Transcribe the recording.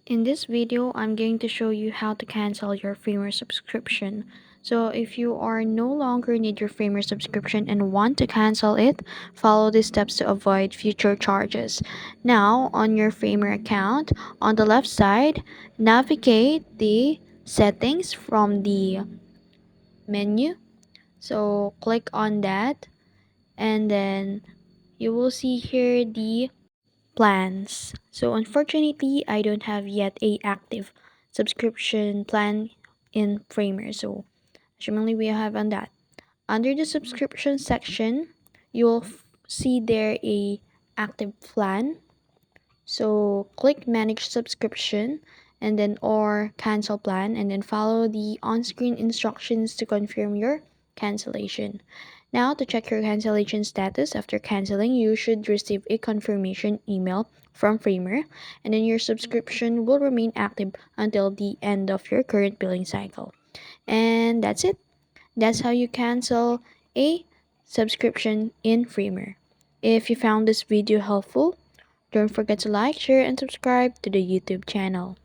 In this video, I'm going to show you how to cancel your Framer subscription. So if you are no longer need your Framer subscription and want to cancel it, follow these steps to avoid future charges. Now, on your Framer account, on the left side, navigate the settings from the menu. So click on that and then you will see here the plans. So unfortunately, I don't have yet a active subscription plan in Framer. So assumingly we have on that. Under the subscription section, you'll see there a active plan. So click manage subscription and then or cancel plan and then follow the on-screen instructions to confirm your cancellation. Now to check your cancellation status after canceling, you should receive a confirmation email from Framer and then your subscription will remain active until the end of your current billing cycle. And that's it. That's how you cancel a subscription in Framer. If you found this video helpful, don't forget to like, share, and subscribe to the YouTube channel.